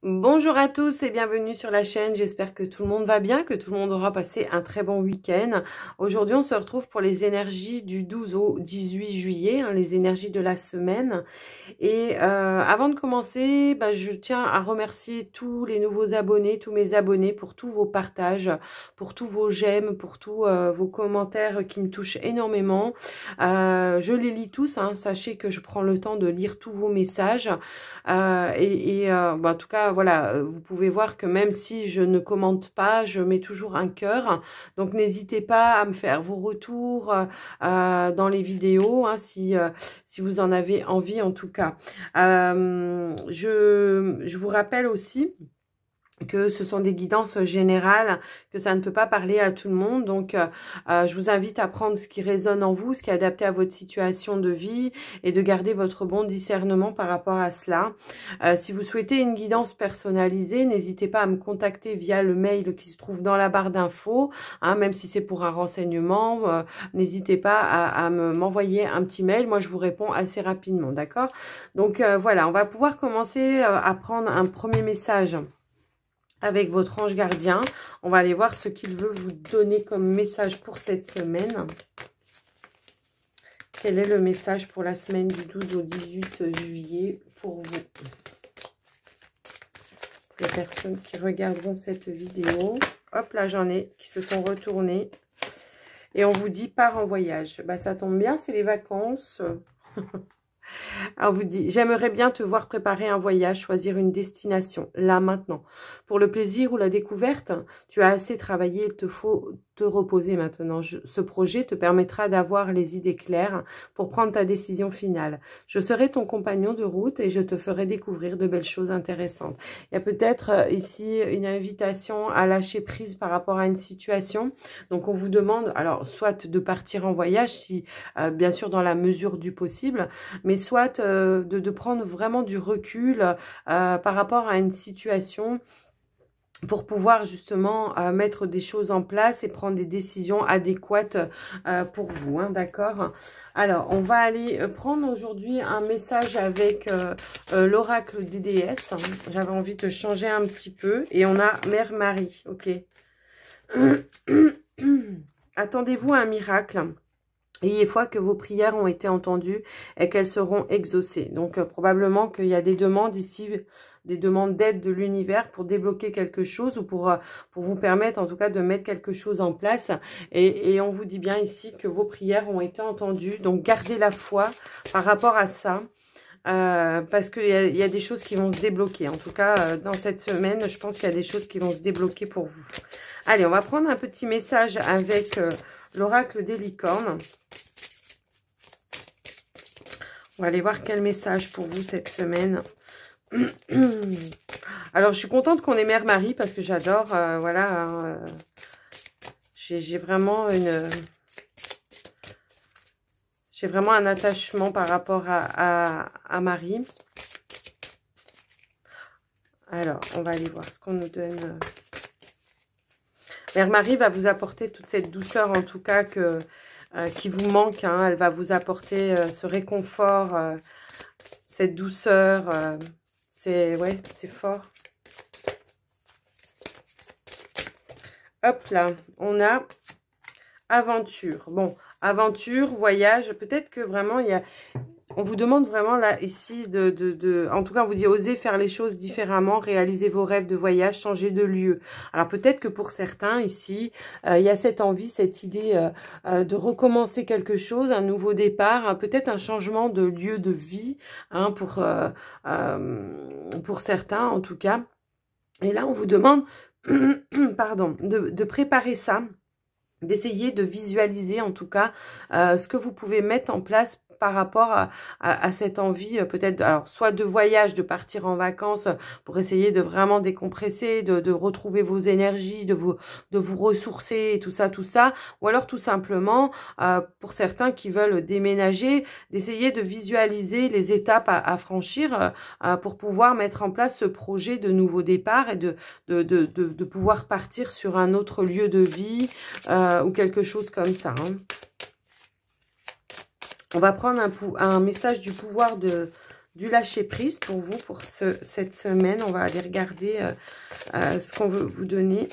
Bonjour à tous et bienvenue sur la chaîne, j'espère que tout le monde va bien, que tout le monde aura passé un très bon week-end. Aujourd'hui on se retrouve pour les énergies du 12 au 18 juillet, les énergies de la semaine. Et avant de commencer, je tiens à remercier tous les nouveaux abonnés, tous mes abonnés pour tous vos partages, pour tous vos j'aime, pour tous vos commentaires qui me touchent énormément. Je les lis tous, sachez que je prends le temps de lire tous vos messages. En tout cas, voilà, vous pouvez voir que même si je ne commente pas, je mets toujours un cœur. Donc n'hésitez pas à me faire vos retours dans les vidéos, si vous en avez envie en tout cas. Je vous rappelle aussi que ce sont des guidances générales, que ça ne peut pas parler à tout le monde. Donc, je vous invite à prendre ce qui résonne en vous, ce qui est adapté à votre situation de vie et de garder votre bon discernement par rapport à cela. Si vous souhaitez une guidance personnalisée, n'hésitez pas à me contacter via le mail qui se trouve dans la barre d'infos, même si c'est pour un renseignement. N'hésitez pas à m'envoyer un petit mail. Moi, je vous réponds assez rapidement, d'accord? Donc, voilà, on va pouvoir commencer à prendre un premier message avec votre ange gardien. On va aller voir ce qu'il veut vous donner comme message pour cette semaine. Quel est le message pour la semaine du 12 au 18 juillet pour vous? Les personnes qui regarderont cette vidéo. Hop, là j'en ai qui se sont retournées. Et on vous dit part en voyage. Ça tombe bien, c'est les vacances. Alors, vous dit, j'aimerais bien te voir préparer un voyage, choisir une destination, là, maintenant. Pour le plaisir ou la découverte, tu as assez travaillé, il te faut te reposer maintenant. Ce projet te permettra d'avoir les idées claires pour prendre ta décision finale. Je serai ton compagnon de route et je te ferai découvrir de belles choses intéressantes. Il y a peut-être ici une invitation à lâcher prise par rapport à une situation. Donc, on vous demande, alors, soit de partir en voyage, si bien sûr dans la mesure du possible, mais soit de prendre vraiment du recul par rapport à une situation pour pouvoir justement mettre des choses en place et prendre des décisions adéquates pour vous, d'accord? Alors, on va aller prendre aujourd'hui un message avec l'oracle des déesses. J'avais envie de changer un petit peu. Et on a Mère Marie, ok. Attendez-vous à un miracle. Ayez foi que vos prières ont été entendues et qu'elles seront exaucées. Donc, probablement qu'il y a des demandes ici, des demandes d'aide de l'univers pour débloquer quelque chose ou pour vous permettre, en tout cas, de mettre quelque chose en place. Et on vous dit bien ici que vos prières ont été entendues. Donc, gardez la foi par rapport à ça. Parce qu'il y a des choses qui vont se débloquer. En tout cas, dans cette semaine, je pense qu'il y a des choses qui vont se débloquer pour vous. Allez, on va prendre un petit message avec l'oracle des licornes. On va aller voir quel message pour vous cette semaine. Alors, je suis contente qu'on ait Mère Marie parce que j'adore, voilà, j'ai vraiment j'ai vraiment un attachement par rapport à Marie. Alors, on va aller voir ce qu'on nous donne. Mère Marie va vous apporter toute cette douceur, en tout cas, qui vous manque. Elle va vous apporter ce réconfort, cette douceur. C'est fort. Hop là, on a aventure. Bon, aventure, voyage. Peut-être que vraiment, on vous demande vraiment là, ici, en tout cas, on vous dit, osez faire les choses différemment, réaliser vos rêves de voyage, changer de lieu. Alors, peut-être que pour certains, ici, il y a cette envie, cette idée de recommencer quelque chose, un nouveau départ, peut-être un changement de lieu de vie, pour certains, en tout cas. Et là, on vous demande, pardon, de préparer ça, d'essayer de visualiser, en tout cas, ce que vous pouvez mettre en place par rapport à cette envie peut-être, alors soit de voyage, de partir en vacances pour essayer de vraiment décompresser, de retrouver vos énergies, de vous ressourcer et tout ça, ou alors tout simplement pour certains qui veulent déménager, d'essayer de visualiser les étapes à franchir pour pouvoir mettre en place ce projet de nouveau départ et de pouvoir partir sur un autre lieu de vie ou quelque chose comme ça. On va prendre un message du pouvoir de du lâcher-prise pour vous, pour cette semaine. On va aller regarder ce qu'on veut vous donner.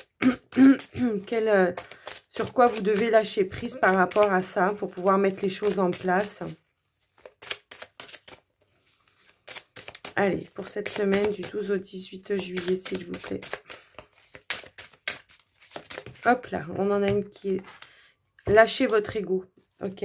Sur quoi vous devez lâcher prise par rapport à ça pour pouvoir mettre les choses en place. Allez, pour cette semaine du 12 au 18 juillet, s'il vous plaît. Hop là, on en a une qui est... Lâchez votre ego. Ok.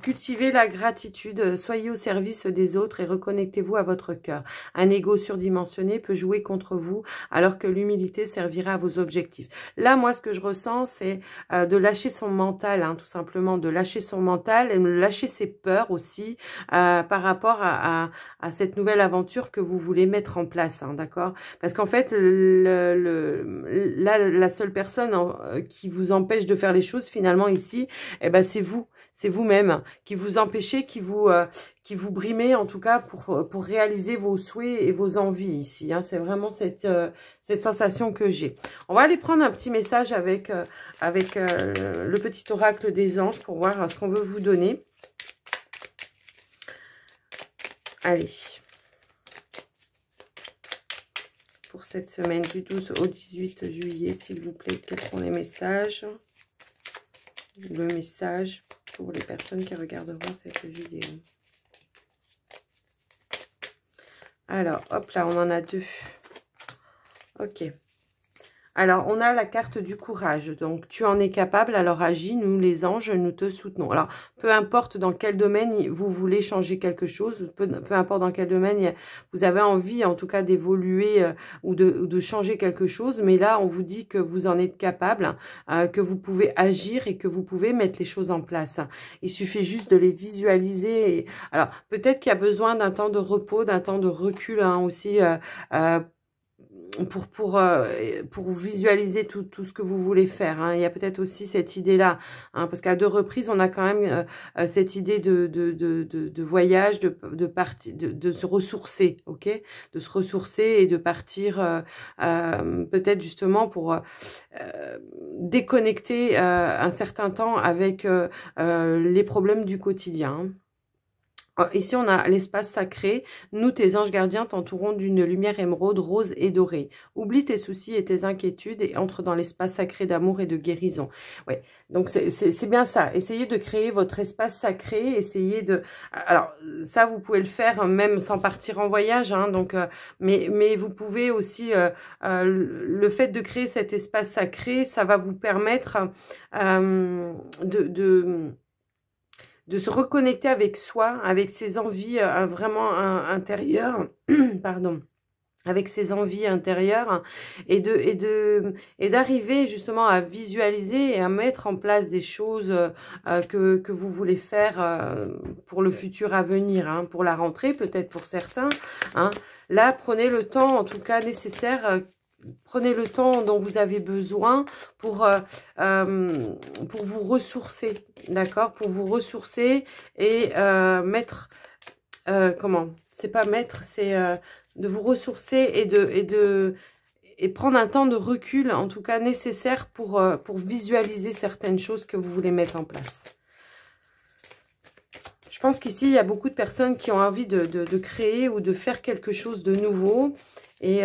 Cultivez la gratitude, soyez au service des autres et reconnectez-vous à votre cœur. Un ego surdimensionné peut jouer contre vous alors que l'humilité servira à vos objectifs. Là, moi, ce que je ressens, c'est de lâcher son mental, hein, tout simplement, de lâcher son mental et de lâcher ses peurs aussi par rapport à cette nouvelle aventure que vous voulez mettre en place, hein, d'accord? Parce qu'en fait, la seule personne qui vous empêche de faire les choses, finalement, ici, eh ben, c'est vous. C'est vous-même qui vous empêchez, qui vous brimez en tout cas pour réaliser vos souhaits et vos envies ici. Hein. C'est vraiment cette sensation que j'ai. On va aller prendre un petit message avec le petit oracle des anges pour voir ce qu'on veut vous donner. Allez. Pour cette semaine du 12 au 18 juillet, s'il vous plaît, quels sont les messages? Le message pour les personnes qui regarderont cette vidéo. Alors, hop là, on en a deux. Ok. Alors, on a la carte du courage. Donc, tu en es capable, alors agis. Nous, les anges, nous te soutenons. Alors, peu importe dans quel domaine vous voulez changer quelque chose, peu importe dans quel domaine vous avez envie, en tout cas, d'évoluer ou de changer quelque chose. Mais là, on vous dit que vous en êtes capable, que vous pouvez agir et que vous pouvez mettre les choses en place. Il suffit juste de les visualiser. Alors, peut-être qu'il y a besoin d'un temps de repos, d'un temps de recul hein, aussi, pour visualiser tout ce que vous voulez faire. Hein. Il y a peut-être aussi cette idée-là, hein, parce qu'à deux reprises, on a quand même cette idée de voyage, de se ressourcer, ok, de se ressourcer et de partir peut-être justement pour déconnecter un certain temps avec les problèmes du quotidien. Hein. Ici, on a l'espace sacré. Nous, tes anges gardiens, t'entourons d'une lumière émeraude, rose et dorée. Oublie tes soucis et tes inquiétudes et entre dans l'espace sacré d'amour et de guérison. Ouais, donc c'est bien ça. Essayez de créer votre espace sacré. Essayez de... Alors, ça, vous pouvez le faire même sans partir en voyage. Hein, donc, mais vous pouvez aussi... le fait de créer cet espace sacré, ça va vous permettre de se reconnecter avec soi, avec ses envies vraiment intérieures, pardon, avec ses envies intérieures et d'arriver justement à visualiser et à mettre en place des choses que vous voulez faire pour le futur à venir, hein, pour la rentrée peut-être pour certains. Hein. Là, prenez le temps en tout cas nécessaire. Prenez le temps dont vous avez besoin pour vous ressourcer, d'accord? Pour vous ressourcer et mettre... comment? C'est pas mettre, c'est de vous ressourcer et prendre un temps de recul, en tout cas nécessaire pour visualiser certaines choses que vous voulez mettre en place. Je pense qu'ici, il y a beaucoup de personnes qui ont envie de créer ou de faire quelque chose de nouveau. Et...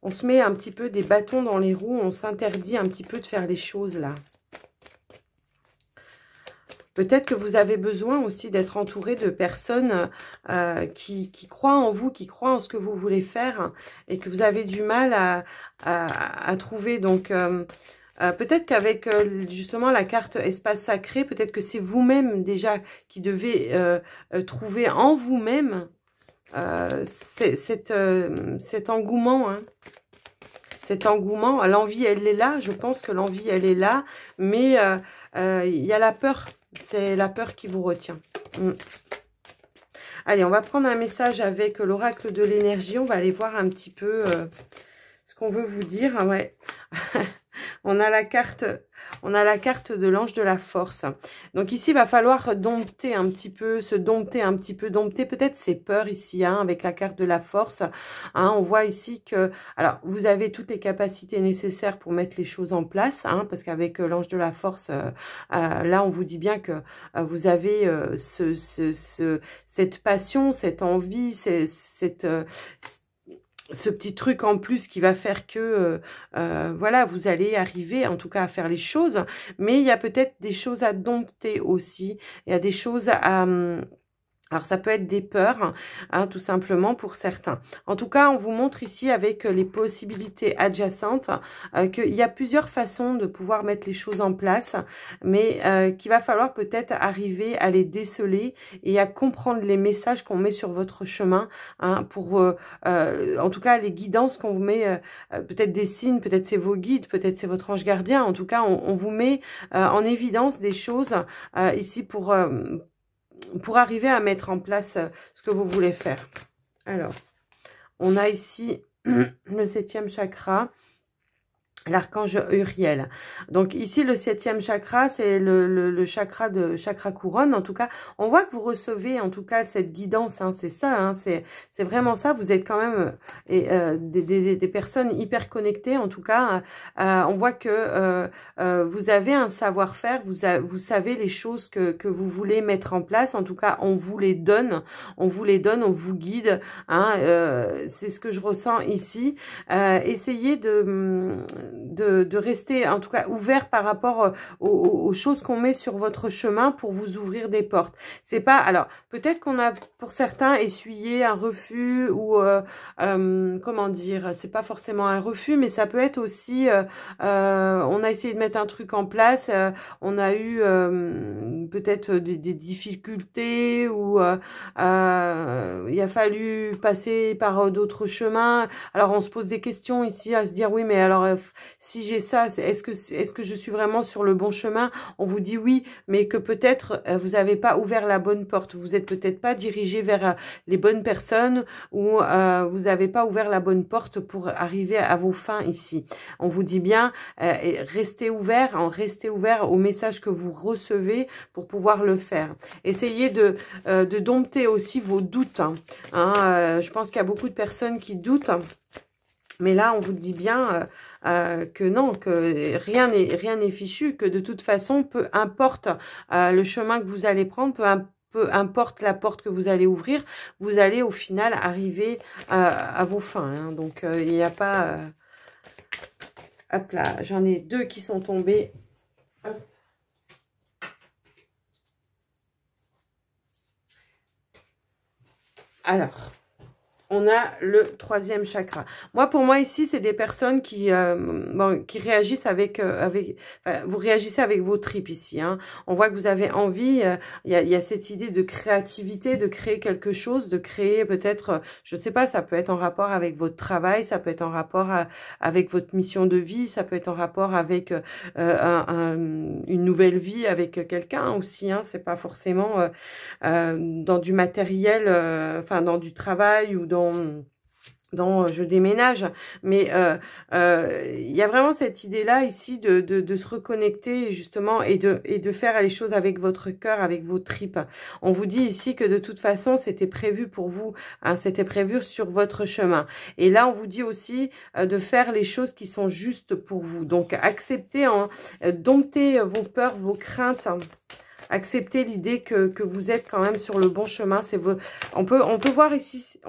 on se met un petit peu des bâtons dans les roues, on s'interdit un petit peu de faire les choses là. Peut-être que vous avez besoin aussi d'être entouré de personnes qui croient en vous, qui croient en ce que vous voulez faire et que vous avez du mal à trouver. Donc, peut-être qu'avec justement la carte espace sacré, peut-être que c'est vous-même déjà qui devez trouver en vous-même cet engouement, hein. Cet engouement, l'envie elle est là, je pense que l'envie elle est là, mais il y a la peur, c'est la peur qui vous retient. Allez, on va prendre un message avec l'oracle de l'énergie, on va aller voir un petit peu ce qu'on veut vous dire. Ouais. On a la carte de l'ange de la force. Donc ici, il va falloir dompter un petit peu, dompter peut-être ses peurs ici, hein, avec la carte de la force. Hein, on voit ici que, alors, vous avez toutes les capacités nécessaires pour mettre les choses en place, hein, parce qu'avec l'ange de la force, là, on vous dit bien que vous avez cette passion, cette envie, ce petit truc en plus qui va faire que, voilà, vous allez arriver en tout cas à faire les choses. Mais il y a peut-être des choses à dompter aussi. Il y a des choses à... Alors, ça peut être des peurs, hein, tout simplement, pour certains. En tout cas, on vous montre ici, avec les possibilités adjacentes, qu'il y a plusieurs façons de pouvoir mettre les choses en place, mais qu'il va falloir peut-être arriver à les déceler et à comprendre les messages qu'on met sur votre chemin, hein, pour, en tout cas, les guidances qu'on vous met, peut-être des signes, peut-être c'est vos guides, peut-être c'est votre ange gardien. En tout cas, on vous met en évidence des choses ici pour arriver à mettre en place ce que vous voulez faire. Alors, on a ici le 7e chakra, l'archange Uriel. Donc ici, le 7e chakra, c'est le chakra de chakra couronne. En tout cas, on voit que vous recevez en tout cas cette guidance, hein, c'est ça, hein, c'est vraiment ça. Vous êtes quand même des personnes hyper connectées. En tout cas, on voit que vous avez un savoir-faire, vous savez les choses que vous voulez mettre en place. En tout cas, on vous les donne, on vous guide, hein, c'est ce que je ressens ici. Essayez de rester en tout cas ouvert par rapport aux choses qu'on met sur votre chemin pour vous ouvrir des portes. C'est pas, alors peut-être qu'on a pour certains essuyé un refus ou comment dire, c'est pas forcément un refus, mais ça peut être aussi on a essayé de mettre un truc en place, on a eu peut-être des difficultés ou il a fallu passer par d'autres chemins. Alors on se pose des questions ici à se dire oui, mais alors si j'ai ça, est-ce que je suis vraiment sur le bon chemin? On vous dit oui, mais que peut-être vous n'avez pas ouvert la bonne porte. Vous êtes peut-être pas dirigé vers les bonnes personnes ou vous n'avez pas ouvert la bonne porte pour arriver à vos fins ici. On vous dit bien, restez ouvert au message que vous recevez pour pouvoir le faire. Essayez de dompter aussi vos doutes. Hein, je pense qu'il y a beaucoup de personnes qui doutent. Mais là, on vous dit bien que non, que rien n'est fichu, que de toute façon, peu importe le chemin que vous allez prendre, peu importe la porte que vous allez ouvrir, vous allez au final arriver à vos fins. Hein. Donc, il n'y a pas... hop là, j'en ai 2 qui sont tombés. Hop. Alors... on a le 3e chakra. Moi, pour moi, ici, c'est des personnes qui réagissent vous réagissez avec vos tripes ici. Hein. On voit que vous avez envie, il y a cette idée de créativité, de créer quelque chose, de créer peut-être, je ne sais pas, ça peut être en rapport avec votre travail, ça peut être en rapport avec votre mission de vie, ça peut être en rapport avec une nouvelle vie avec quelqu'un aussi. Hein. C'est pas forcément dans du matériel, enfin dans du travail ou dans je déménage, mais il y a vraiment cette idée-là ici de se reconnecter justement et de faire les choses avec votre cœur, avec vos tripes. On vous dit ici que de toute façon, c'était prévu pour vous, hein, c'était prévu sur votre chemin. Et là, on vous dit aussi de faire les choses qui sont justes pour vous. Donc, acceptez, domptez vos peurs, vos craintes, acceptez l'idée que vous êtes quand même sur le bon chemin. C'est on peut voir ici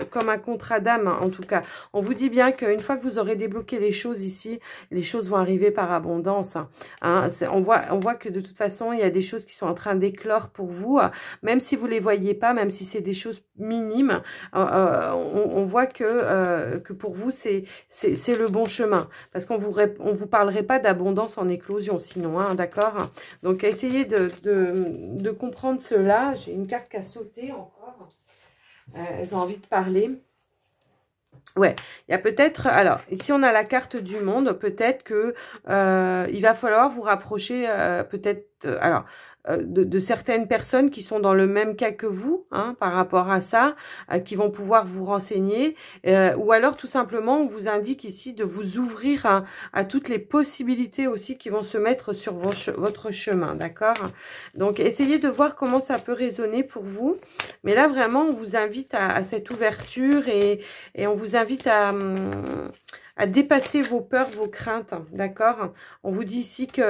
comme un contrat d'âme, hein, en tout cas. On vous dit bien qu'une fois que vous aurez débloqué les choses ici, les choses vont arriver par abondance. Hein. On voit que de toute façon, il y a des choses qui sont en train d'éclore pour vous, même si vous les voyez pas, même si c'est des choses minimes. On voit que pour vous, c'est le bon chemin. Parce qu'on vous parlerait pas d'abondance en éclosion, sinon, hein, d'accord? Donc, essayez de comprendre cela. J'ai une carte qui a sauté encore. Elles ont envie de parler. Ouais, il y a peut-être... Alors, ici, on a la carte du monde. Peut-être que il va falloir vous rapprocher peut-être alors, de certaines personnes qui sont dans le même cas que vous, hein, par rapport à ça, qui vont pouvoir vous renseigner, ou alors tout simplement on vous indique ici de vous ouvrir à toutes les possibilités aussi qui vont se mettre sur votre chemin, d'accord? Donc essayez de voir comment ça peut résonner pour vous, mais là vraiment on vous invite à cette ouverture et on vous invite à dépasser vos peurs, vos craintes, d'accord? On vous dit ici que,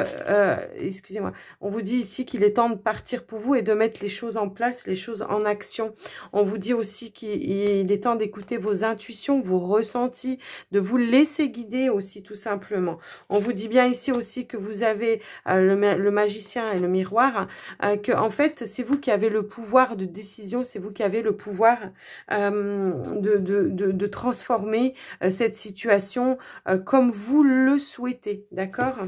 excusez-moi, on vous dit ici qu'il est temps de partir pour vous et de mettre les choses en place, les choses en action. On vous dit aussi qu'il est temps d'écouter vos intuitions, vos ressentis, de vous laisser guider aussi tout simplement. On vous dit bien ici aussi que vous avez le magicien et le miroir, que en fait c'est vous qui avez le pouvoir de décision, c'est vous qui avez le pouvoir de transformer cette situation comme vous le souhaitez, d'accord?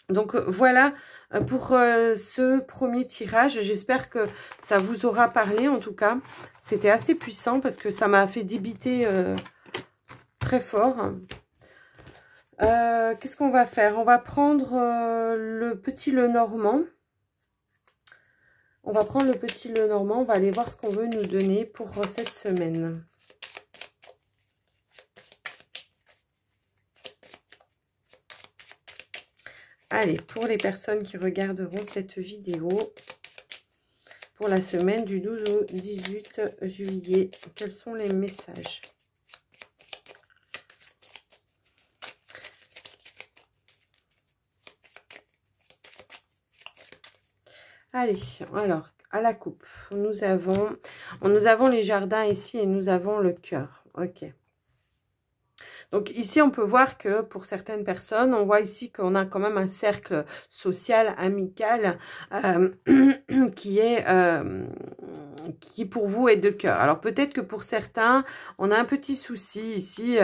Donc voilà pour ce premier tirage. J'espère que ça vous aura parlé en tout cas. C'était assez puissant parce que ça m'a fait débiter très fort. Qu'est-ce qu'on va faire? On va prendre le petit Lenormand. On va prendre le petit Lenormand. On va aller voir ce qu'on veut nous donner pour cette semaine. Allez, pour les personnes qui regarderont cette vidéo, pour la semaine du 12 au 18 juillet, quels sont les messages? Allez, alors, à la coupe, nous avons les jardins ici et nous avons le cœur. Ok. Donc ici, on peut voir que pour certaines personnes, on voit ici qu'on a quand même un cercle social, amical, qui pour vous est de cœur. Alors peut-être que pour certains, on a un petit souci ici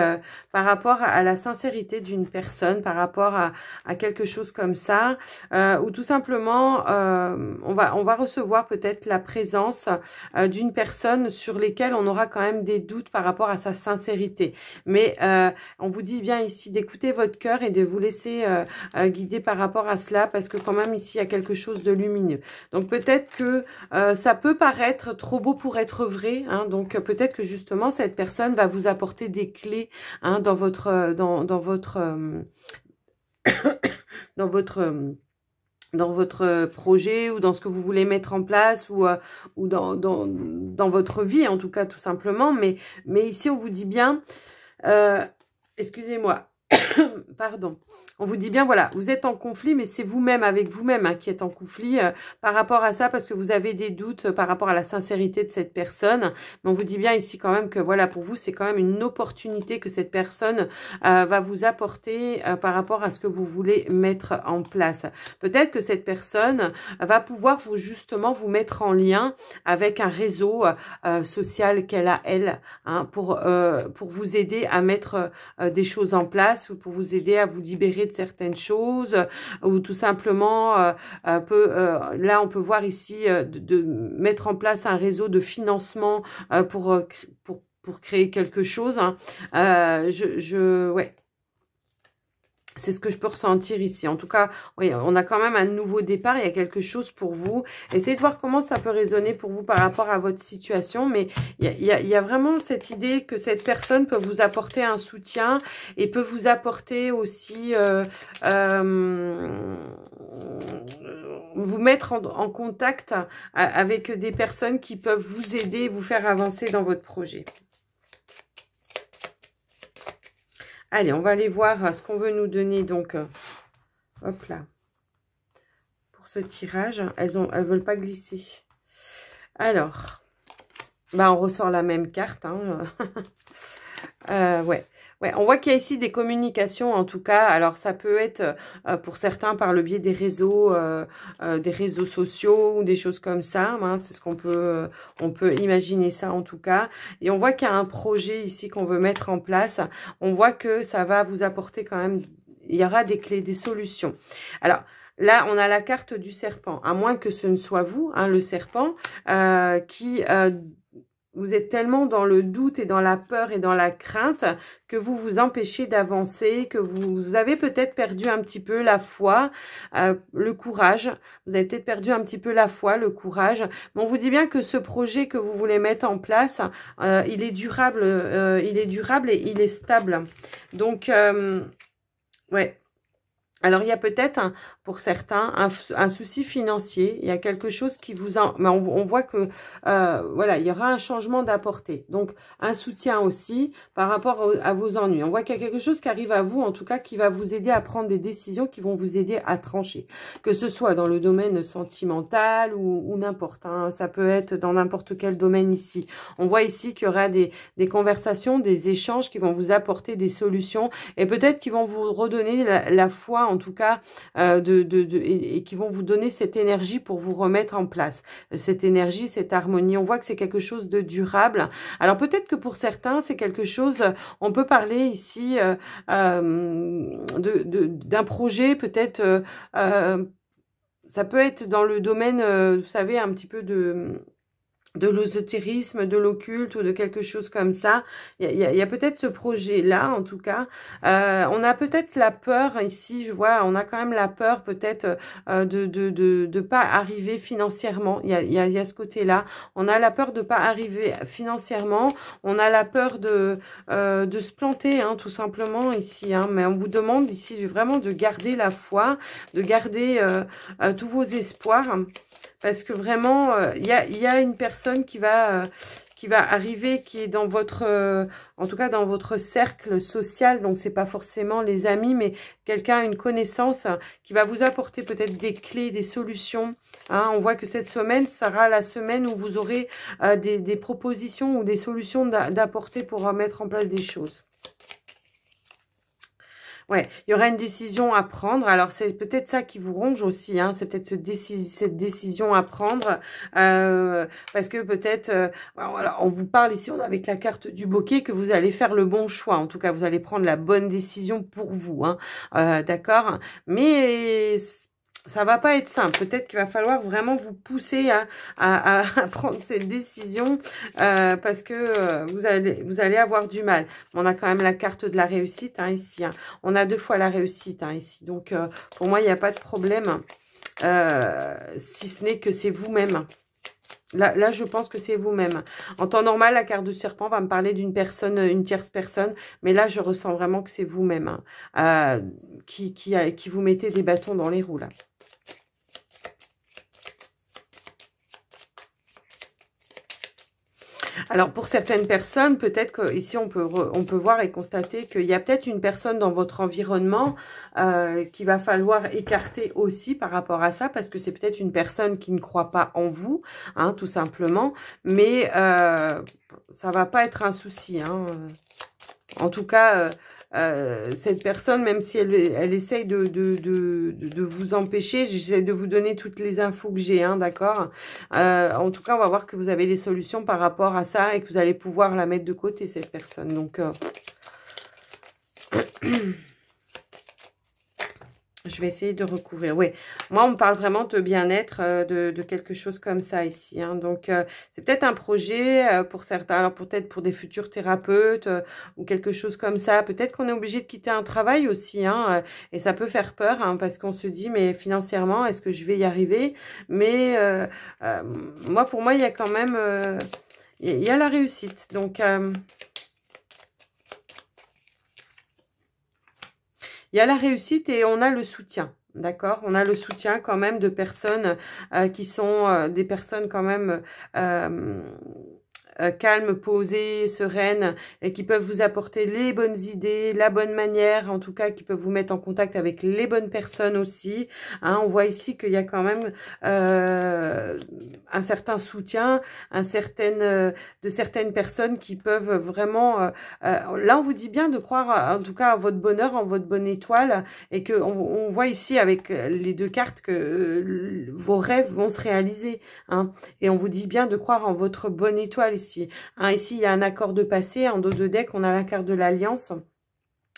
par rapport à la sincérité d'une personne, par rapport à quelque chose comme ça, ou tout simplement, on va recevoir peut-être la présence d'une personne sur lesquelles on aura quand même des doutes par rapport à sa sincérité. Mais on vous dit bien ici d'écouter votre cœur et de vous laisser guider par rapport à cela, parce que quand même ici il y a quelque chose de lumineux. Donc peut-être que ça peut paraître trop beau pour être vrai, hein, donc peut-être que justement cette personne va vous apporter des clés, hein, dans votre dans votre projet ou dans ce que vous voulez mettre en place ou dans votre vie en tout cas tout simplement. Mais ici on vous dit bien, excusez-moi, pardon. On vous dit bien, voilà, vous êtes en conflit, mais c'est vous-même, avec vous-même, hein, qui êtes en conflit par rapport à ça, parce que vous avez des doutes par rapport à la sincérité de cette personne. Mais on vous dit bien ici quand même que, voilà, pour vous, c'est quand même une opportunité que cette personne va vous apporter par rapport à ce que vous voulez mettre en place. Peut-être que cette personne va pouvoir justement vous mettre en lien avec un réseau social qu'elle a, elle, hein, pour vous aider à mettre des choses en place, ou pour vous aider à vous libérer de certaines choses, ou tout simplement là on peut voir ici de mettre en place un réseau de financement pour créer quelque chose, hein. Ouais, c'est ce que je peux ressentir ici. En tout cas, oui, on a quand même un nouveau départ. Il y a quelque chose pour vous. Essayez de voir comment ça peut résonner pour vous par rapport à votre situation. Mais il y a vraiment cette idée que cette personne peut vous apporter un soutien et peut vous apporter aussi vous mettre en contact avec des personnes qui peuvent vous aider et vous faire avancer dans votre projet. Allez, on va aller voir ce qu'on veut nous donner, donc, hop là, pour ce tirage. Elles veulent pas glisser. Alors, bah, on ressort la même carte, hein. Ouais. Ouais, on voit qu'il y a ici des communications, en tout cas. Alors, ça peut être pour certains par le biais des réseaux sociaux ou des choses comme ça, hein. C'est ce qu'on peut, on peut imaginer ça en tout cas. Et on voit qu'il y a un projet ici qu'on veut mettre en place. On voit que ça va vous apporter quand même, il y aura des clés, des solutions. Alors, là, on a la carte du serpent, à moins que ce ne soit vous, hein, le serpent, qui vous êtes tellement dans le doute et dans la peur et dans la crainte que vous vous empêchez d'avancer, que vous avez peut-être perdu un petit peu la foi, le courage. Vous avez peut-être perdu un petit peu la foi, le courage. Mais on vous dit bien que ce projet que vous voulez mettre en place, il est durable et il est stable. Donc, ouais. Alors, il y a peut-être, pour certains, un souci financier. Il y a quelque chose qui vous... Mais on voit que, voilà, il y aura un changement d'apportée. Donc, un soutien aussi par rapport à vos ennuis. On voit qu'il y a quelque chose qui arrive à vous, en tout cas, qui va vous aider à prendre des décisions, qui vont vous aider à trancher. Que ce soit dans le domaine sentimental ou n'importe. Hein. Ça peut être dans n'importe quel domaine ici. On voit ici qu'il y aura des conversations, des échanges qui vont vous apporter des solutions et peut-être qui vont vous redonner la foi, en tout cas, et qui vont vous donner cette énergie pour vous remettre en place. Cette énergie, cette harmonie, on voit que c'est quelque chose de durable. Alors peut-être que pour certains, c'est quelque chose, on peut parler ici d'un projet, peut-être, ça peut être dans le domaine, vous savez, un petit peu de l'ésotérisme, de l'occulte ou de quelque chose comme ça. Il y a peut-être ce projet-là, en tout cas. On a peut-être la peur ici, je vois, on a quand même la peur peut-être de pas arriver financièrement. Il y a ce côté-là. On a la peur de pas arriver financièrement. On a la peur de se planter, hein, tout simplement ici. Hein. Mais on vous demande ici vraiment de garder la foi, de garder tous vos espoirs. Parce que vraiment, il y a une personne qui va arriver, qui est dans votre, en tout cas dans votre cercle social. Donc, c'est pas forcément les amis, mais quelqu'un, une connaissance qui va vous apporter peut-être des clés, des solutions. Hein. On voit que cette semaine sera la semaine où vous aurez des propositions ou des solutions d'apporter pour mettre en place des choses. Ouais, il y aura une décision à prendre. Alors, c'est peut-être ça qui vous ronge aussi. Hein. C'est peut-être cette décision à prendre. Parce que peut-être, voilà, on vous parle ici, avec la carte du bouquet, que vous allez faire le bon choix. En tout cas, vous allez prendre la bonne décision pour vous. Hein. D'accord. Mais ça va pas être simple. Peut-être qu'il va falloir vraiment vous pousser à prendre cette décision parce que vous allez avoir du mal. On a quand même la carte de la réussite hein, ici. Hein. On a 2 fois la réussite hein, ici. Donc, pour moi, il n'y a pas de problème si ce n'est que c'est vous-même. Là, je pense que c'est vous-même. En temps normal, la carte de serpent va me parler d'une personne, une tierce personne. Mais là, je ressens vraiment que c'est vous-même hein, qui vous mettez des bâtons dans les roues, là. Alors, pour certaines personnes, peut-être qu'ici, on peut voir et constater qu'il y a peut-être une personne dans votre environnement qu'il va falloir écarter aussi par rapport à ça, parce que c'est peut-être une personne qui ne croit pas en vous, hein, tout simplement. Mais ça va pas être un souci. Hein. En tout cas... cette personne, même si elle essaye de vous empêcher, j'essaie de vous donner toutes les infos que j'ai, hein, d'accord. En tout cas, on va voir que vous avez les solutions par rapport à ça et que vous allez pouvoir la mettre de côté, cette personne. Donc, je vais essayer de recouvrir. Oui, moi, on me parle vraiment de bien-être, de quelque chose comme ça ici. Hein. Donc, c'est peut-être un projet pour certains. Alors, peut-être pour des futurs thérapeutes ou quelque chose comme ça. Peut-être qu'on est obligé de quitter un travail aussi. Hein, et ça peut faire peur hein, parce qu'on se dit, mais financièrement, est-ce que je vais y arriver? Mais moi, pour moi, il y a quand même... il y a la réussite. Donc... il y a la réussite et on a le soutien, d'accord? On a le soutien quand même de personnes qui sont des personnes quand même calmes, posées, sereines et qui peuvent vous apporter les bonnes idées, la bonne manière, en tout cas qui peuvent vous mettre en contact avec les bonnes personnes aussi. Hein, on voit ici qu'il y a quand même un certain soutien, de certaines personnes qui peuvent vraiment... là, on vous dit bien de croire en tout cas à votre bonheur, en votre bonne étoile et on voit ici avec les 2 cartes que vos rêves vont se réaliser. Hein, et on vous dit bien de croire en votre bonne étoile ici. Hein, ici, il y a un accord de passé. En dos de deck, on a la carte de l'alliance,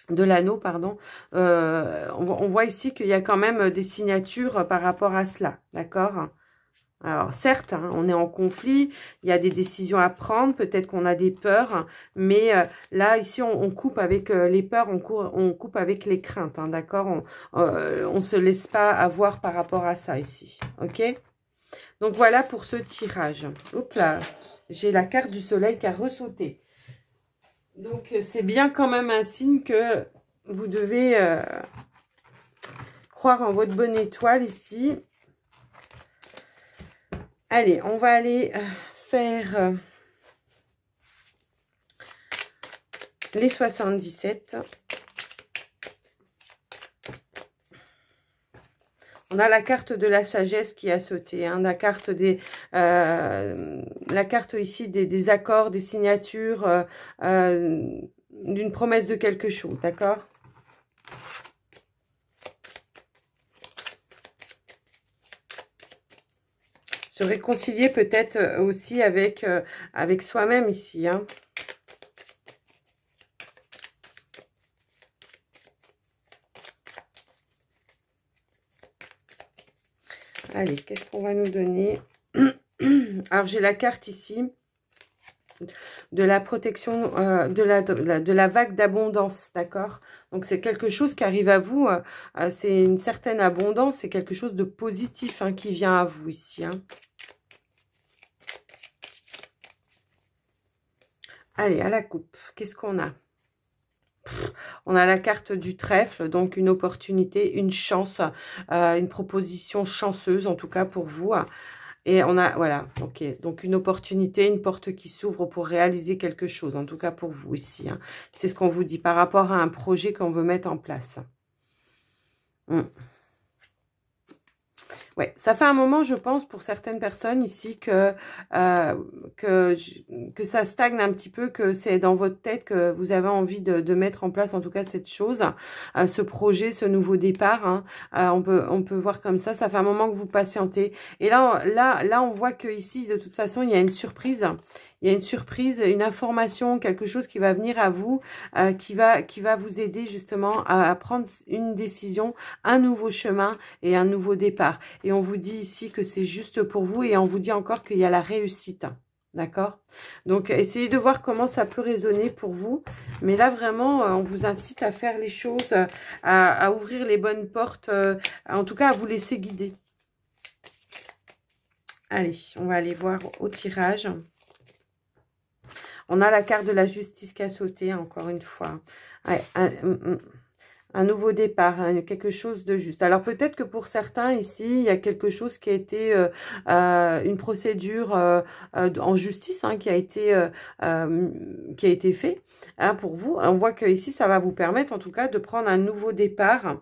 de l'anneau, pardon. On voit ici qu'il y a quand même des signatures par rapport à cela, d'accord? Alors, certes, hein, on est en conflit, il y a des décisions à prendre, peut-être qu'on a des peurs, mais là, ici, on coupe avec les peurs, on coupe avec les craintes, hein, d'accord? On se laisse pas avoir par rapport à ça ici, ok? Donc, voilà pour ce tirage. Hop là, j'ai la carte du soleil qui a ressauté. Donc, c'est bien quand même un signe que vous devez croire en votre bonne étoile ici. Allez, on va aller faire les 77. On a la carte de la sagesse qui a sauté, hein, la carte ici des accords, des signatures, d'une promesse de quelque chose, d'accord? Se réconcilier peut-être aussi avec soi-même ici, hein. Allez, qu'est-ce qu'on va nous donner? Alors, j'ai la carte ici de la protection, de la vague d'abondance, d'accord? Donc, c'est quelque chose qui arrive à vous, c'est une certaine abondance, c'est quelque chose de positif, hein, qui vient à vous ici, hein. Allez, à la coupe, qu'est-ce qu'on a? On a la carte du trèfle, donc une opportunité, une chance, une proposition chanceuse, en tout cas pour vous. Et on a, voilà, ok, donc une opportunité, une porte qui s'ouvre pour réaliser quelque chose, en tout cas pour vous ici, hein. C'est ce qu'on vous dit par rapport à un projet qu'on veut mettre en place. Ouais, ça fait un moment, je pense, pour certaines personnes ici que ça stagne un petit peu, que c'est dans votre tête que vous avez envie de mettre en place, en tout cas, cette chose, ce projet, ce nouveau départ, hein. On peut voir comme ça. Ça fait un moment que vous patientez. Et là, on voit que ici, de toute façon, il y a une surprise. Il y a une surprise, une information, quelque chose qui va venir à vous, qui va vous aider justement à prendre une décision, un nouveau chemin et un nouveau départ. Et on vous dit ici que c'est juste pour vous et on vous dit encore qu'il y a la réussite. D'accord? Donc, essayez de voir comment ça peut résonner pour vous. Mais là, vraiment, on vous incite à faire les choses, à ouvrir les bonnes portes, en tout cas, à vous laisser guider. Allez, on va aller voir au tirage. On a la carte de la justice qui a sauté, encore une fois. Ouais, un nouveau départ, hein, quelque chose de juste. Alors, peut-être que pour certains, ici, il y a quelque chose qui a été une procédure en justice, hein, qui a été fait, hein, pour vous. On voit que ici, ça va vous permettre, en tout cas, de prendre un nouveau départ.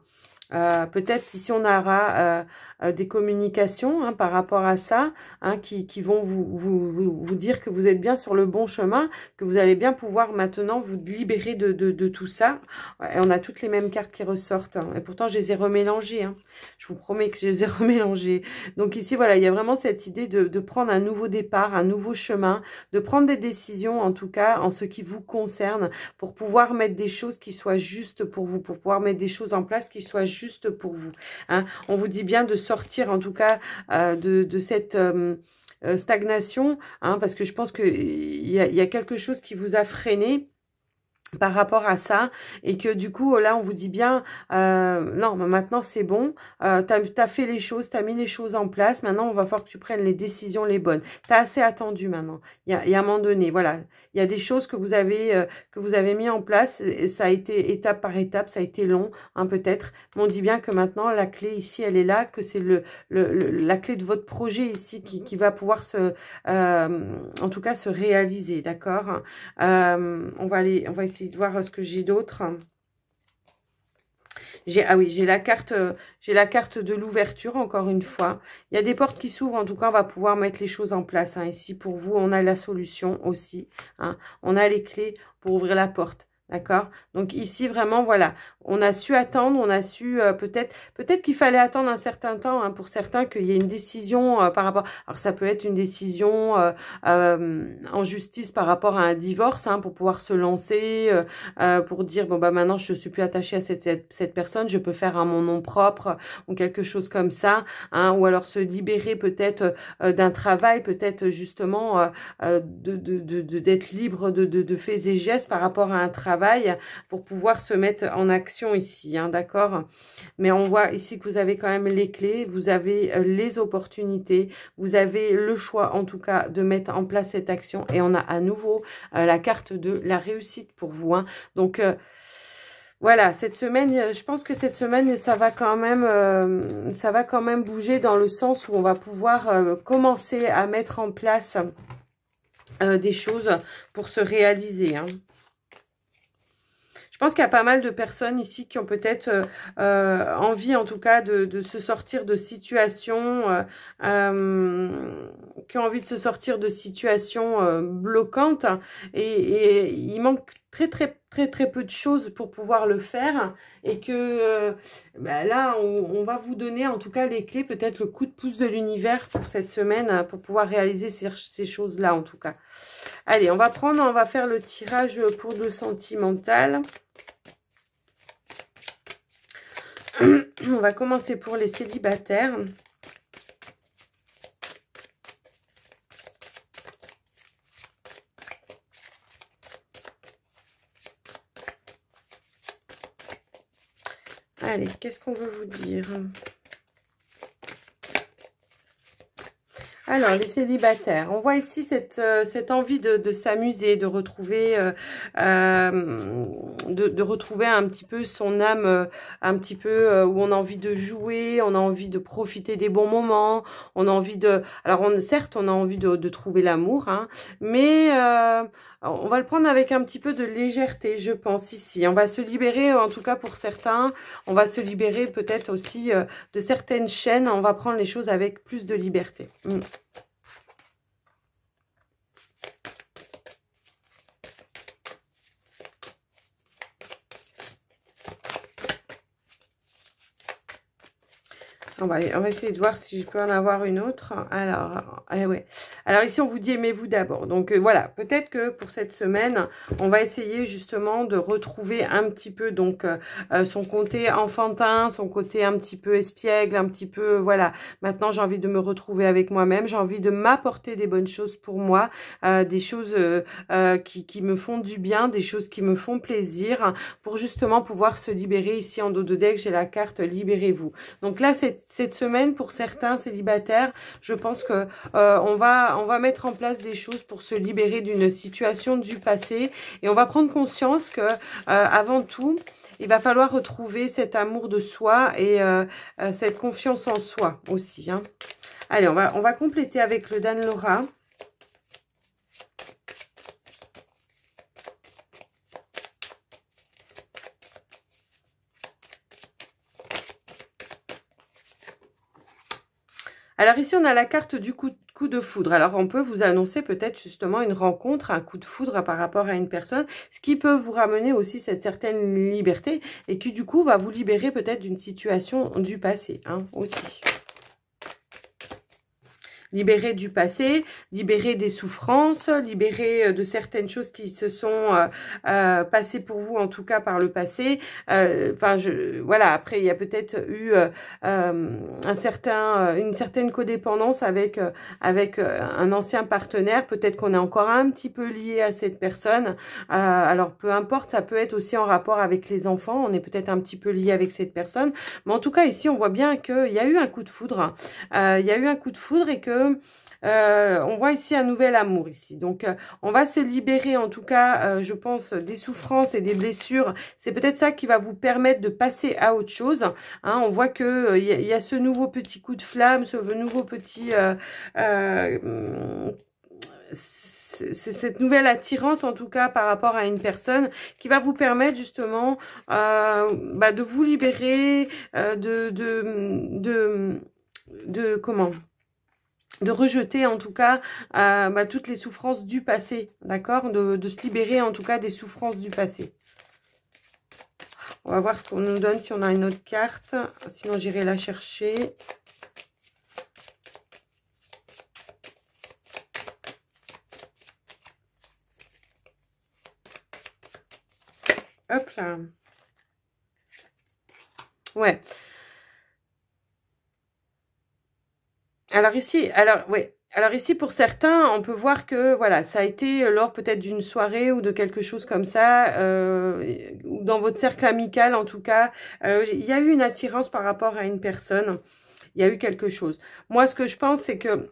Peut-être ici, on aura des communications, hein, par rapport à ça, hein, qui vont vous dire que vous êtes bien sur le bon chemin, que vous allez bien pouvoir maintenant vous libérer de tout ça. Et on a toutes les mêmes cartes qui ressortent, hein, et pourtant je les ai remélangées, hein. Je vous promets que je les ai remélangées. Donc ici, voilà, il y a vraiment cette idée de prendre un nouveau départ, un nouveau chemin, de prendre des décisions, en tout cas, en ce qui vous concerne, pour pouvoir mettre des choses qui soient justes pour vous, pour pouvoir mettre des choses en place qui soient justes pour vous, hein. On vous dit bien de sortir, en tout cas, de cette stagnation, hein, parce que je pense qu'il y a quelque chose qui vous a freiné par rapport à ça, et que du coup là on vous dit bien non, maintenant c'est bon, t'as fait les choses, t'as mis les choses en place, maintenant on va falloir que tu prennes les décisions les bonnes. T'as assez attendu maintenant. Il y a un moment donné, voilà, il y a des choses que vous avez mis en place, et ça a été étape par étape, ça a été long, hein, peut-être, mais on dit bien que maintenant la clé ici elle est là, que c'est la clé de votre projet ici qui va pouvoir en tout cas se réaliser, d'accord? On va essayer de voir ce que j'ai d'autre. Ah oui, j'ai la carte de l'ouverture, encore une fois. Il y a des portes qui s'ouvrent, en tout cas, on va pouvoir mettre les choses en place, hein. Ici, pour vous, on a la solution aussi, hein. On a les clés pour ouvrir la porte. D'accord? Donc ici, vraiment, voilà, on a su attendre, on a su peut-être qu'il fallait attendre un certain temps, hein, pour certains, qu'il y ait une décision par rapport... Alors ça peut être une décision en justice par rapport à un divorce, hein, pour pouvoir se lancer, pour dire, bon, bah maintenant, je suis plus attachée à cette personne, je peux faire à mon nom propre, ou quelque chose comme ça, hein, ou alors se libérer peut-être d'un travail, peut-être justement d'être libre de faits et gestes par rapport à un travail, pour pouvoir se mettre en action ici, hein, d'accord? Mais on voit ici que vous avez quand même les clés, vous avez les opportunités, vous avez le choix en tout cas de mettre en place cette action, et on a à nouveau la carte de la réussite pour vous, hein. Donc voilà, cette semaine, je pense que cette semaine, ça va quand même bouger, dans le sens où on va pouvoir commencer à mettre en place des choses pour se réaliser, hein. Je pense qu'il y a pas mal de personnes ici qui ont peut-être envie, en tout cas, de se sortir de situations, qui ont envie de se sortir de situations bloquantes, et il manque très peu de choses pour pouvoir le faire, et que bah là, on va vous donner, en tout cas, les clés, peut-être le coup de pouce de l'univers pour cette semaine, pour pouvoir réaliser ces choses-là, en tout cas. Allez, on va faire le tirage pour le sentimental. On va commencer pour les célibataires. Allez, qu'est-ce qu'on veut vous dire? Alors, les célibataires, on voit ici cette envie de s'amuser, de retrouver retrouver un petit peu son âme, un petit peu où on a envie de jouer, on a envie de profiter des bons moments, on a envie de... Alors, certes, on a envie de trouver l'amour, hein, mais on va le prendre avec un petit peu de légèreté, je pense, ici. On va se libérer, en tout cas pour certains, on va se libérer peut-être aussi de certaines chaînes, on va prendre les choses avec plus de liberté. On va essayer de voir si je peux en avoir une autre. Alors, ouais. Alors ici, on vous dit aimez-vous d'abord. Donc voilà, peut-être que pour cette semaine, on va essayer justement de retrouver un petit peu donc son côté enfantin, son côté un petit peu espiègle, un petit peu, voilà. Maintenant, j'ai envie de me retrouver avec moi-même. J'ai envie de m'apporter des bonnes choses pour moi, des choses qui me font du bien, des choses qui me font plaisir, pour justement pouvoir se libérer. Ici, en dos de deck, j'ai la carte libérez-vous. Donc là, cette semaine, pour certains célibataires, je pense que on va mettre en place des choses pour se libérer d'une situation du passé, et on va prendre conscience que avant tout, il va falloir retrouver cet amour de soi et cette confiance en soi aussi, hein. Allez, on va compléter avec le Dan Laura. Alors ici, on a la carte du coup de foudre. Alors, on peut vous annoncer peut-être justement une rencontre, un coup de foudre par rapport à une personne, ce qui peut vous ramener aussi cette certaine liberté, et qui du coup va vous libérer peut-être d'une situation du passé, hein, aussi. Libérer du passé, libérer des souffrances, libérer de certaines choses qui se sont passées pour vous, en tout cas par le passé. Enfin, voilà, après, il y a peut-être eu une certaine codépendance avec un ancien partenaire. Peut-être qu'on est encore un petit peu lié à cette personne. Alors, peu importe, ça peut être aussi en rapport avec les enfants. On est peut-être un petit peu lié avec cette personne. Mais en tout cas, ici, on voit bien qu'il y a eu un coup de foudre. Il y a eu un coup de foudre, et que on voit ici un nouvel amour ici. Donc, on va se libérer, en tout cas, je pense, des souffrances et des blessures. C'est peut-être ça qui va vous permettre de passer à autre chose, hein. On voit que il y a ce nouveau petit coup de flamme, ce nouveau petit... c'est cette nouvelle attirance, en tout cas, par rapport à une personne, qui va vous permettre justement de vous libérer, comment, de rejeter en tout cas toutes les souffrances du passé, d'accord, de se libérer en tout cas des souffrances du passé. On va voir ce qu'on nous donne si on a une autre carte. Sinon, j'irai la chercher. Hop là. Ouais. Alors ici, pour certains, on peut voir que voilà, ça a été lors peut-être d'une soirée ou de quelque chose comme ça, ou dans votre cercle amical en tout cas, il y a eu une attirance par rapport à une personne, il y a eu quelque chose. Moi, ce que je pense, c'est que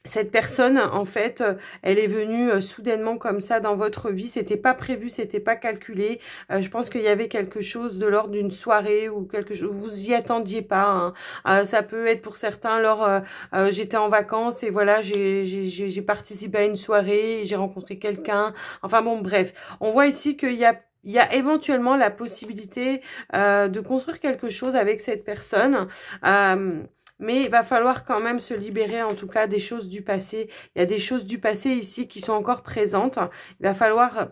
cette personne, en fait, elle est venue soudainement comme ça dans votre vie. C'était pas prévu, c'était pas calculé. Je pense qu'il y avait quelque chose de l'ordre d'une soirée ou quelque chose. Vous y attendiez pas. Hein. Ça peut être pour certains. J'étais en vacances et voilà, j'ai participé à une soirée, j'ai rencontré quelqu'un. Enfin bon, bref. On voit ici qu'il y a éventuellement la possibilité de construire quelque chose avec cette personne. Mais il va falloir quand même se libérer, en tout cas, des choses du passé. Il y a des choses du passé ici qui sont encore présentes. Il va falloir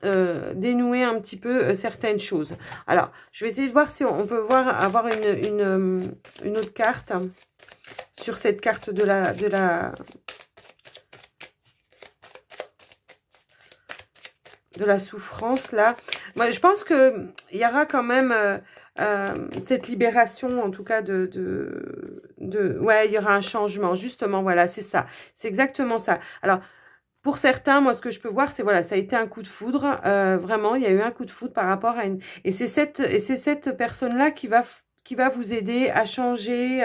dénouer un petit peu certaines choses. Alors, je vais essayer de voir si on peut avoir une autre carte sur cette carte de la souffrance, là. Moi, je pense qu'il y aura quand même... cette libération, en tout cas, ouais, il y aura un changement, justement, voilà, c'est ça, c'est exactement ça. Alors, pour certains, moi, ce que je peux voir, c'est, voilà, ça a été un coup de foudre, vraiment, il y a eu un coup de foudre par rapport à et c'est cette personne-là qui va vous aider à changer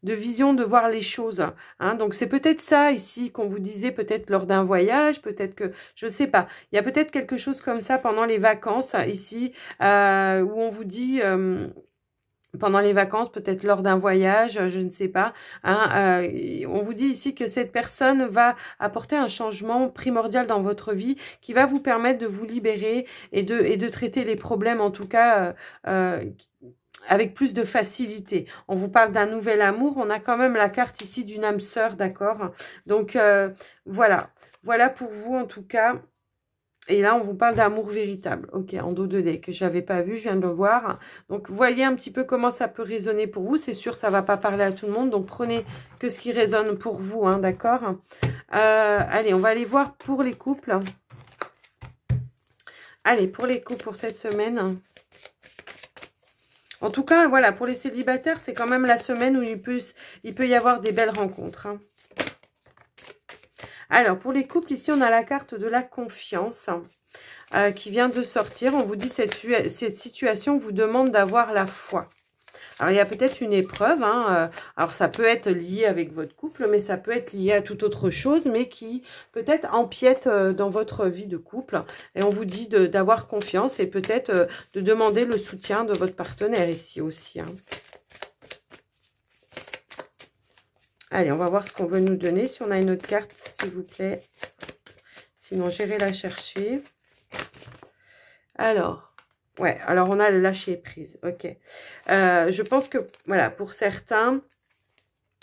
de vision, de voir les choses. Hein. Donc, c'est peut-être ça ici qu'on vous disait, peut-être lors d'un voyage, peut-être que, je sais pas, il y a peut-être quelque chose comme ça pendant les vacances ici, où on vous dit... pendant les vacances, peut-être lors d'un voyage, je ne sais pas. Hein, on vous dit ici que cette personne va apporter un changement primordial dans votre vie qui va vous permettre de vous libérer et de traiter les problèmes, en tout cas, avec plus de facilité. On vous parle d'un nouvel amour. On a quand même la carte ici d'une âme sœur, d'accord? Donc, voilà. Voilà pour vous, en tout cas. Et là, on vous parle d'amour véritable. Ok, en dos de dé, que je n'avais pas vu, je viens de le voir. Donc, voyez un petit peu comment ça peut résonner pour vous. C'est sûr, ça ne va pas parler à tout le monde. Donc, prenez que ce qui résonne pour vous, hein, d'accord? Allez, on va aller voir pour les couples. Allez, pour les couples pour cette semaine. En tout cas, voilà, pour les célibataires, c'est quand même la semaine où il peut y avoir des belles rencontres. Hein. Alors, pour les couples, ici, on a la carte de la confiance qui vient de sortir. On vous dit cette situation vous demande d'avoir la foi. Alors, il y a peut-être une épreuve. Hein, alors, ça peut être lié avec votre couple, mais ça peut être lié à toute autre chose, mais qui peut-être empiète dans votre vie de couple. Et on vous dit d'avoir confiance et peut-être de demander le soutien de votre partenaire ici aussi. Hein. Allez, on va voir ce qu'on veut nous donner. Si on a une autre carte, s'il vous plaît. Sinon, j'irai la chercher. Alors, ouais, alors on a le lâcher prise. Ok. Je pense que, voilà, pour certains,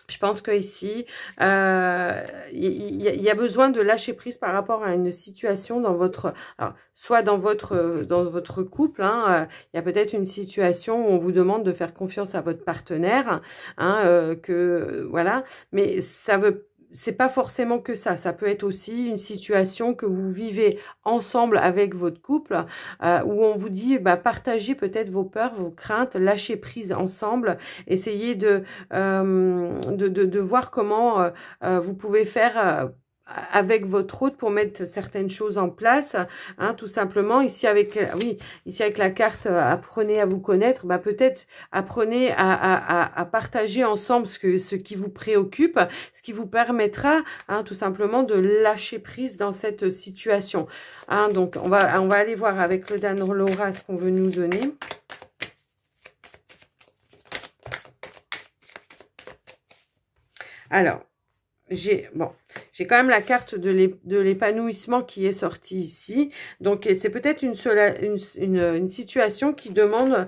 je pense qu'ici, il y a besoin de lâcher prise par rapport à une situation dans votre... Alors, soit dans votre couple, hein, il y a peut-être une situation où on vous demande de faire confiance à votre partenaire, hein, voilà, mais ça veut... C'est pas forcément que ça. Ça peut être aussi une situation que vous vivez ensemble avec votre couple, où on vous dit, bah, partagez peut-être vos peurs, vos craintes, lâchez prise ensemble, essayez de voir comment vous pouvez faire avec votre hôte pour mettre certaines choses en place, hein, tout simplement. Ici avec la carte apprenez à vous connaître, bah peut-être apprenez à partager ensemble ce qui vous préoccupe, ce qui vous permettra, hein, tout simplement de lâcher prise dans cette situation. Hein, donc on va aller voir avec le Dan Laura ce qu'on veut nous donner. Alors, j'ai quand même la carte de l'épanouissement qui est sortie ici. Donc, c'est peut-être une situation qui demande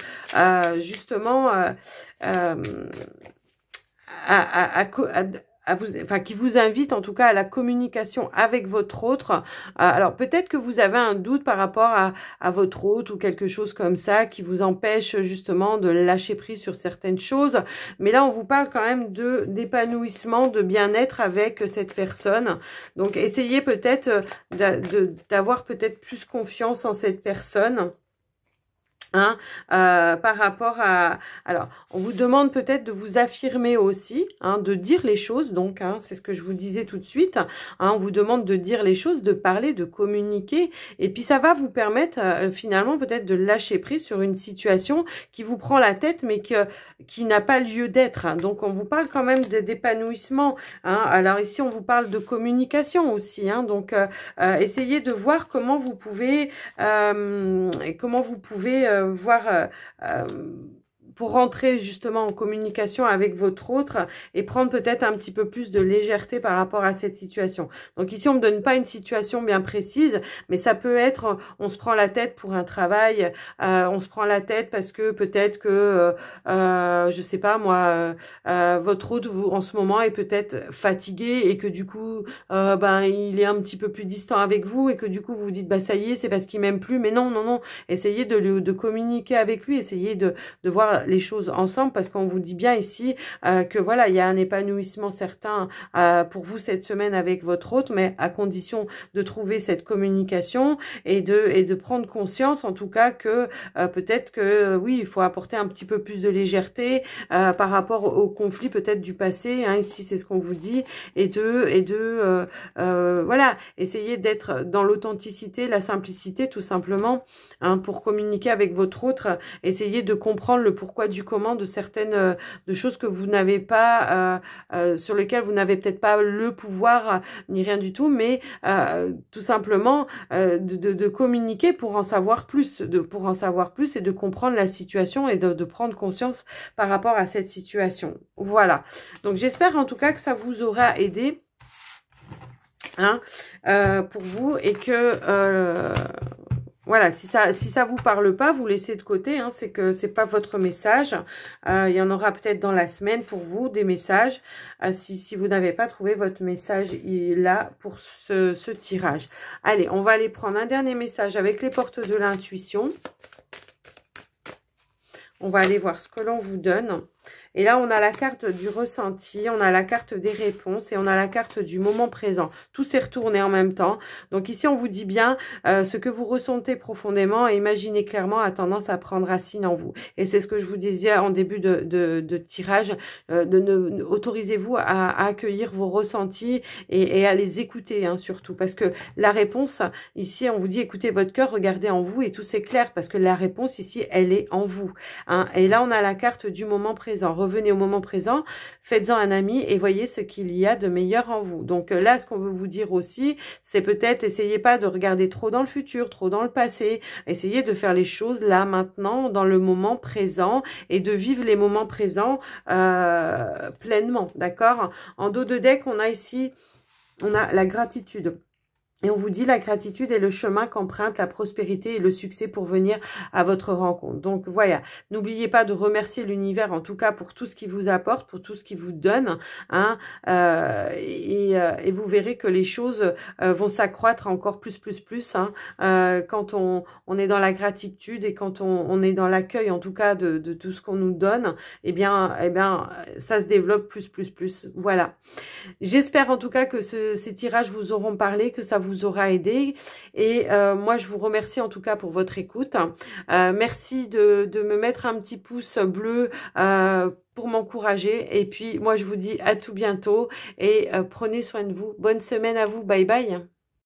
justement à qui vous invite en tout cas à la communication avec votre autre. Alors peut-être que vous avez un doute par rapport à votre autre ou quelque chose comme ça qui vous empêche justement de lâcher prise sur certaines choses. Mais là, on vous parle quand même d'épanouissement, de bien-être avec cette personne. Donc essayez peut-être d'avoir peut-être plus confiance en cette personne. Hein, par rapport à... Alors, on vous demande peut-être de vous affirmer aussi, hein, de dire les choses, donc, hein, c'est ce que je vous disais tout de suite, hein, on vous demande de dire les choses, de parler, de communiquer, et puis ça va vous permettre finalement peut-être de lâcher prise sur une situation qui vous prend la tête, mais qui n'a pas lieu d'être. Hein. Donc, on vous parle quand même d'épanouissement. Hein. Alors ici, on vous parle de communication aussi, hein, donc essayez de voir comment vous pouvez voir pour rentrer justement en communication avec votre autre et prendre peut-être un petit peu plus de légèreté par rapport à cette situation. Donc ici, on ne me donne pas une situation bien précise, mais ça peut être, on se prend la tête pour un travail, on se prend la tête parce que peut-être que, je sais pas moi, votre autre en ce moment est peut-être fatigué et que du coup, il est un petit peu plus distant avec vous et que du coup, vous vous dites, bah ça y est, c'est parce qu'il m'aime plus. Mais non, non, non, essayez de communiquer avec lui, essayez de voir les choses ensemble parce qu'on vous dit bien ici que voilà, il y a un épanouissement certain pour vous cette semaine avec votre autre, mais à condition de trouver cette communication et de prendre conscience en tout cas que peut-être que oui, il faut apporter un petit peu plus de légèreté par rapport au conflit peut-être du passé, hein, ici c'est ce qu'on vous dit, et voilà, essayer d'être dans l'authenticité, la simplicité tout simplement, hein, pour communiquer avec votre autre, essayez de comprendre le pourquoi du comment de certaines de choses que vous n'avez pas, sur lesquelles vous n'avez peut-être pas le pouvoir ni rien du tout, mais tout simplement de communiquer pour en savoir plus, et de comprendre la situation et de prendre conscience par rapport à cette situation. Voilà. Donc j'espère en tout cas que ça vous aura aidé, hein, pour vous et que voilà, si ça vous parle pas, vous laissez de côté, hein, c'est que c'est pas votre message. Il y en aura peut-être dans la semaine pour vous, des messages, si vous n'avez pas trouvé votre message là pour ce tirage. Allez, on va aller prendre un dernier message avec les portes de l'intuition. On va aller voir ce que l'on vous donne. Et là, on a la carte du ressenti, on a la carte des réponses et on a la carte du moment présent. Tout s'est retourné en même temps. Donc ici, on vous dit bien ce que vous ressentez profondément et imaginez clairement a tendance à prendre racine en vous. Et c'est ce que je vous disais en début de tirage. Autorisez-vous à accueillir vos ressentis et à les écouter, hein, surtout. Parce que la réponse, ici, on vous dit écoutez votre cœur, regardez en vous et tout s'éclaire. Parce que la réponse ici, elle est en vous. Hein. Et là, on a la carte du moment présent. Revenez au moment présent, faites-en un ami et voyez ce qu'il y a de meilleur en vous. Donc là, ce qu'on veut vous dire aussi, c'est peut-être, essayez pas de regarder trop dans le futur, trop dans le passé. Essayez de faire les choses là, maintenant, dans le moment présent et de vivre les moments présents pleinement, d'accord? En dos de deck, on a ici, on a la gratitude. Et on vous dit la gratitude est le chemin qu'emprunte la prospérité et le succès pour venir à votre rencontre. Donc voilà, n'oubliez pas de remercier l'univers en tout cas pour tout ce qu'il vous apporte, pour tout ce qu'il vous donne. Hein, et vous verrez que les choses vont s'accroître encore plus. Hein, quand on est dans la gratitude et quand on est dans l'accueil en tout cas de tout ce qu'on nous donne, eh bien ça se développe plus. Voilà. J'espère en tout cas que ces tirages vous auront parlé, que ça vous aura aidé et moi je vous remercie en tout cas pour votre écoute. Merci de me mettre un petit pouce bleu pour m'encourager et puis moi je vous dis à tout bientôt et prenez soin de vous. Bonne semaine à vous, bye bye.